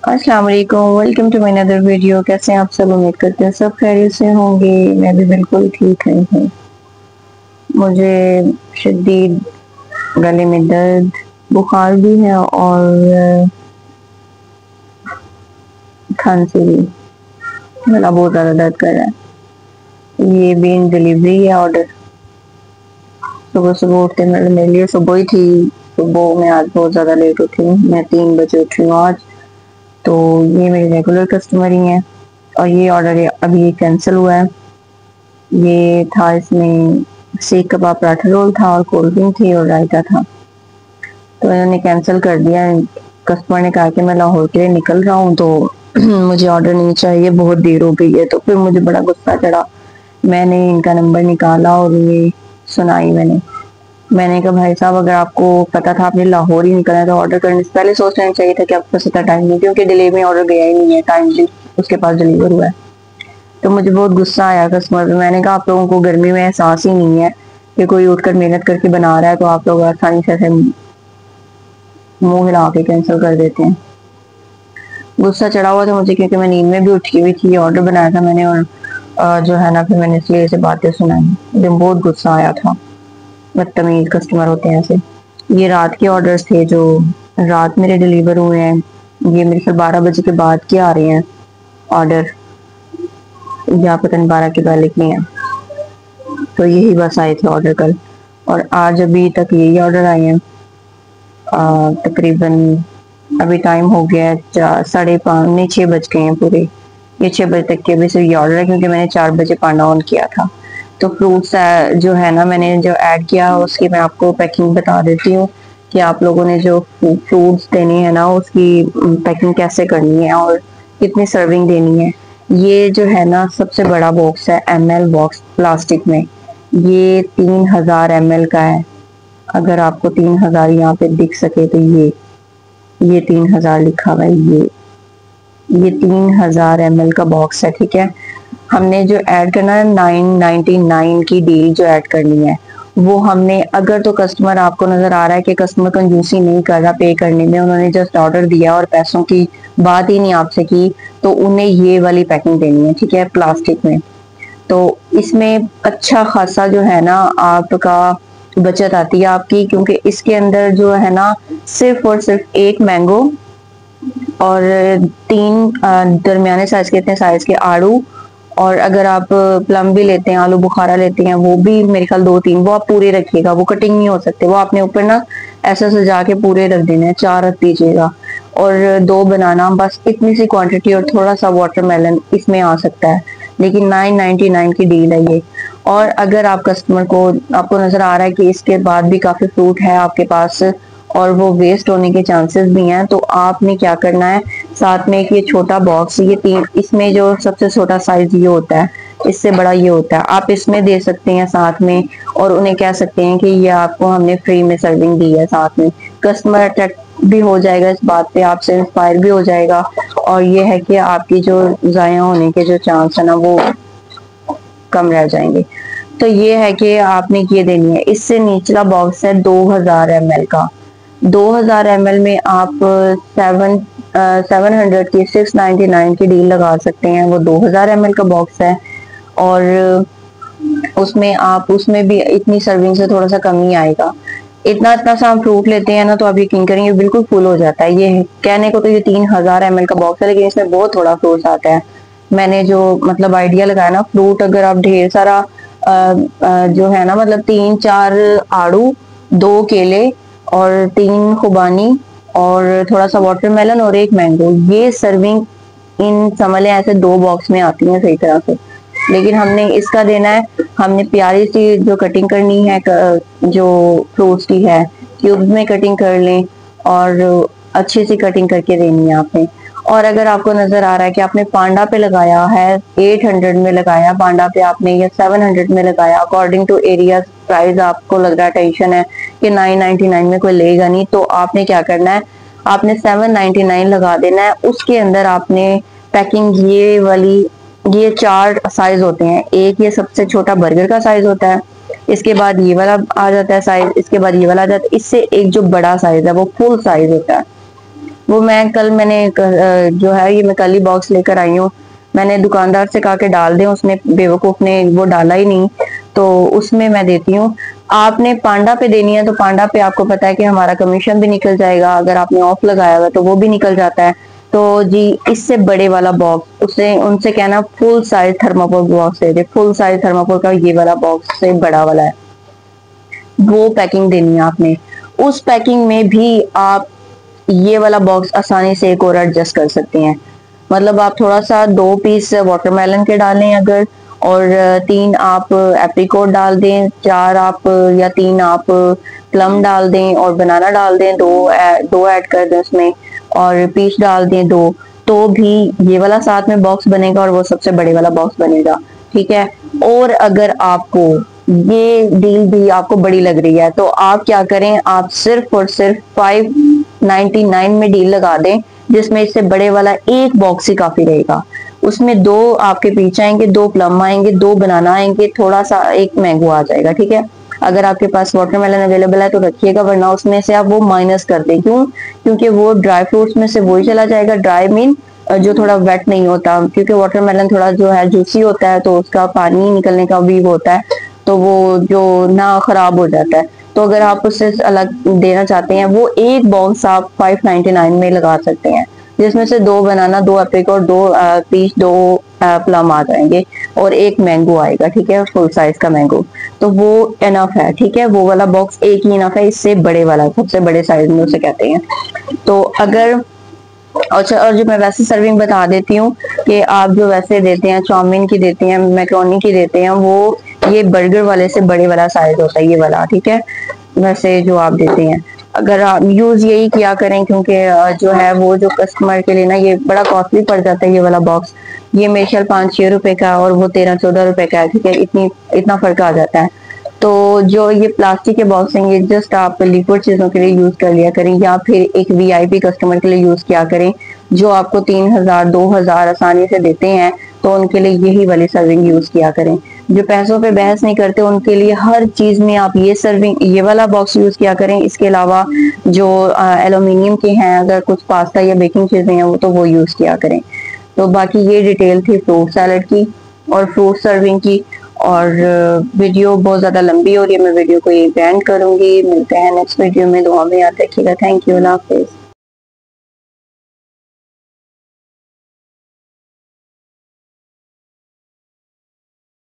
अस्सलाम वालेकुम, welcome to my another video. कैसे हैं आप सब? उम्मीद करते हैं सब खैरियत से होंगे। मैं भी बिल्कुल ठीक नहीं हूँ। मुझे शदीद गले में दर्द, बुखार भी है और खांसी भी। गला बहुत ज़्यादा दर्द कर रहा है। ये भी इन डिलीवरी है ऑर्डर। सुबह सुबह उठते मेरे लिए सुबह ही थी। सुबह मैं आज बहुत ज़्यादा लेट उठी हूँ। मैं 3 बजे उठी हूँ आज। तो ये मेरे रेगुलर कस्टमर ही हैं और ये ऑर्डर अभी कैंसिल हुआ है। ये था, इसमें सीख कबाब पराठा रोल था और कोल्ड ड्रिंक थी और रायता था। तो इन्होंने कैंसिल कर दिया। कस्टमर ने कहा कि मैं लाहौर के लिए निकल रहा हूँ, तो मुझे ऑर्डर नहीं चाहिए, बहुत देर हो गई है। तो फिर मुझे बड़ा गुस्सा चढ़ा। मैंने इनका नंबर निकाला और ये सुनाई मैंने कहा भाई साहब, अगर आपको पता था आपने लाहौर ही निकलना है तो ऑर्डर करने से पहले सोच लेना चाहिए था कि आपके पास इतना टाइम नहीं, क्योंकि डिलीवरी में ऑर्डर गया ही नहीं है, टाइमली उसके पास डिलीवर हुआ है। तो मुझे बहुत गुस्सा आया कस्टमर पे। मैंने कहा आप लोगों को गर्मी में एहसास ही नहीं है कि कोई उठकर मेहनत करके बना रहा है, तो आप लोग आसानी से ऐसे मुंह हिला के कैंसिल कर देते हैं। गुस्सा चढ़ा हुआ था मुझे, क्योंकि मैं नींद में भी उठी हुई थी। ऑर्डर बनाया था मैंने और जो है ना, फिर मैंने इसलिए ऐसे बातें सुनाई। मुझे बहुत गुस्सा आया था। बदतमीज कस्टमर होते हैं ऐसे। ये रात के ऑर्डर्स थे जो रात मेरे डिलीवर हुए हैं। ये मेरे से 12 बजे के बाद के आ रहे हैं ऑर्डर, या पता नहीं 12 के पहले के हैं। तो यही बस आए थे ऑर्डर कल, और आज अभी तक यही ऑर्डर आए हैं। तकरीबन अभी टाइम हो गया है 5:30 नहीं 6 बज गए हैं पूरे। ये 6 बजे तक के अभी सिर्फ ये ऑर्डर है, क्योंकि मैंने 4 बजे पाना ऑन किया था। तो फ्रूट्स जो है ना, मैंने जो ऐड किया उसकी मैं आपको पैकिंग बता देती हूँ कि आप लोगों ने जो फ्रूट्स देने हैं ना, उसकी पैकिंग कैसे करनी है और कितनी सर्विंग देनी है। ये जो है ना, सबसे बड़ा बॉक्स है, ML बॉक्स प्लास्टिक में। ये 3000 ML का है। अगर आपको 3000 यहाँ पे दिख सके तो ये 3000 लिखा हुआ है। ये 3000 ML का बॉक्स है, ठीक है। हमने जो ऐड करना है 999 की डील जो ऐड करनी है वो हमने, अगर तो कस्टमर आपको नजर आ रहा है कि कस्टमर कंजूसी नहीं कर रहा पे करने में, उन्होंने जस्ट ऑर्डर दिया और पैसों की बात ही नहीं आपसे की, तो उन्हें ये वाली पैकिंग देनी है, ठीक है, प्लास्टिक में। तो इसमें अच्छा खासा जो है ना आपका बचत आती है आपकी, क्योंकि इसके अंदर जो है ना सिर्फ और सिर्फ एक मैंगो और 3 दरमियाने साइज के, इतने साइज के आड़ू, और अगर आप प्लम भी लेते हैं, आलू बुखारा लेते हैं, वो भी मेरे ख्याल 2-3, वो आप पूरे रखिएगा, वो कटिंग नहीं हो सकते, वो आपने ऊपर ना ऐसा सजा के पूरे रख देने हैं। 4 रख दीजिएगा और 2 बनाना, बस इतनी सी क्वांटिटी, और थोड़ा सा वाटरमेलन इसमें आ सकता है। लेकिन 999 की डील है ये। और अगर आप कस्टमर को, आपको नजर आ रहा है कि इसके बाद भी काफी फ्रूट है आपके पास और वो वेस्ट होने के चांसेस भी हैं, तो आपने क्या करना है, साथ में एक ये छोटा बॉक्स, ये 3, इसमें जो सबसे छोटा साइज ये होता है, इससे बड़ा ये होता है, आप इसमें दे सकते हैं साथ में, और उन्हें कह सकते हैं कि ये आपको हमने फ्री में सर्विंग दी है साथ में। कस्टमर अट्रैक्ट भी हो जाएगा इस बात पे, आपसे इंस्पायर भी हो जाएगा, और ये है कि आपकी जो जाया होने के जो चांस है ना वो कम रह जाएंगे। तो ये है कि आपने ये देनी है। इससे निचला बॉक्स है 2000 ml का। 2000 ml में आप 700 की 699 की डील लगा सकते हैं। वो 2000 ml का बॉक्स है, और उसमें आप, उसमें भी इतनी सर्विंग से थोड़ा सा कम ही आएगा। इतना इतना सा हम फ्रूट लेते हैं ना, तो आप यकीन करेंगे बिल्कुल फुल हो जाता है। ये कहने को तो ये 3000 ml का बॉक्स है, लेकिन इसमें बहुत थोड़ा फ्रूट आता है। मैंने जो मतलब आइडिया लगाया ना, फ्रूट अगर आप ढेर सारा जो है ना, मतलब 3-4 आड़ू, 2 केले और 3 खुबानी और थोड़ा सा वाटरमेलन और 1 मैंगो, ये सर्विंग इन समझ ऐसे 2 बॉक्स में आती है सही तरह से। लेकिन हमने इसका देना है, हमने प्यारी सी जो कटिंग करनी है, जो फ्रूट्स की है, क्यूब्स में कटिंग कर लें और अच्छी सी कटिंग करके देनी है आपने। और अगर आपको नजर आ रहा है कि आपने पांडा पे लगाया है, 800 में लगाया पांडा पे आपने, या 700 में लगाया, अकॉर्डिंग टू एरिया प्राइस आपको लग रहा है, टेंशन है कि 999 में कोई लेगा नहीं, तो आपने क्या करना है, आपने 799 लगा देना है। उसके अंदर आपने पैकिंग ये वाली, ये 4 साइज होते हैं। एक ये सबसे छोटा बर्गर का साइज होता है, इसके बाद ये वाला आ जाता है साइज, इसके बाद ये वाला आ जाता है, इससे एक जो बड़ा साइज है वो फुल साइज होता है। वो मैं कल मैंने जो है ये मैं कल ही बॉक्स लेकर आई हूँ। मैंने दुकानदार से कहा कि डाल दें, उसने बेवकूफ ने वो डाला ही नहीं, तो उसमें मैं देती हूँ। आपने पांडा पे देनी है तो पांडा पे आपको पता है कि हमारा कमीशन भी निकल जाएगा, अगर आपने ऑफ लगाया हुआ तो वो भी निकल जाता है। तो जी इससे बड़े वाला बॉक्स उसे उनसे कहना फुल साइज थर्माकोल बॉक्स दे दे, फुल साइज थर्माकोल का ये वाला बॉक्स से बड़ा वाला है, वो पैकिंग देनी है आपने। उस पैकिंग में भी आप ये वाला बॉक्स आसानी से एक और एडजस्ट कर सकते हैं। मतलब आप थोड़ा सा 2 पीस वाटरमेलन के डालें अगर, और 3 आप एप्रिकॉट डाल दें, 4 आप या 3 आप प्लम डाल दें, और बनाना डाल दें, दो ऐड कर दें उसमें, और पीच डाल दें 2, तो भी ये वाला साथ में बॉक्स बनेगा और वो सबसे बड़े वाला बॉक्स बनेगा। ठीक है। और अगर आपको ये डील भी आपको बड़ी लग रही है तो आप क्या करें, आप सिर्फ और सिर्फ 599 में डील लगा दें, जिसमें इससे बड़े वाला एक बॉक्स ही काफी रहेगा। उसमें 2 आपके पीच आएंगे, 2 प्लम आएंगे, 2 बनाना आएंगे, थोड़ा सा एक मैंगो आ जाएगा। ठीक है। अगर आपके पास वाटरमेलन अवेलेबल है तो रखिएगा, वरना उसमें से आप वो माइनस कर दें। क्यों? क्योंकि वो ड्राई फ्रूट्स में से वही चला जाएगा। ड्राई मीन जो थोड़ा वेट नहीं होता, क्योंकि वाटरमेलन थोड़ा जो है जूसी होता है, तो उसका पानी निकलने का भी वो होता है, तो वो जो ना खराब हो जाता है। तो अगर आप उससे अलग देना चाहते हैं, वो एक बॉक्स आप 599 में लगा सकते हैं, जिसमें से 2 बनाना, 2 एप्रिकॉट, 2 पीच, 2 प्लम आ जाएंगे, और एक मैंगो आएगा। ठीक है, फुल साइज का मैंगो। तो वो इनफ है। ठीक है, वो वाला बॉक्स एक ही इनफ है, इससे बड़े वाला सबसे बड़े साइज में उसे कहते हैं। तो अगर अच्छा, और जो मैं वैसे सर्विंग बता देती हूँ कि आप जो वैसे देते हैं, चाउमीन की देते हैं, मैक्रोनी की देते हैं, वो ये बर्गर वाले से बड़े वाला साइज होता है ये वाला। ठीक है, वैसे जो आप देते हैं, अगर आप यूज यही किया करें, क्योंकि जो है वो जो कस्टमर के लिए ना ये बड़ा कॉस्टली पड़ जाता है ये वाला बॉक्स। ये मेरे ख्याल 5-6 रुपए का, और वो 13-14 रुपए का है। ठीक है, इतना फर्क आ जाता है। तो जो ये प्लास्टिक के बॉक्स हैं, ये जस्ट आप लिक्विड चीजों के लिए यूज कर लिया करें, या फिर एक वीआईपी कस्टमर के लिए यूज किया करें, जो आपको 3000 2000 आसानी से देते हैं, तो उनके लिए यही वाली सर्विंग यूज किया करें। जो पैसों पे बहस नहीं करते, उनके लिए हर चीज में आप ये वाला बॉक्स यूज किया करें। इसके अलावा जो एल्यूमिनियम के हैं, अगर कुछ पास्ता या बेकिंग चीजें हैं वो, तो वो यूज किया करें। तो बाकी ये डिटेल थी फ्रूट सैलेड की और फ्रूट सर्विंग की। और वीडियो बहुत ज्यादा लंबी हो रही है, मैं वीडियो को ये एंड करूंगी। मिलते हैं नेक्स्ट वीडियो में, दुआ में याद रखिएगा। Thank you, Allah Hafiz.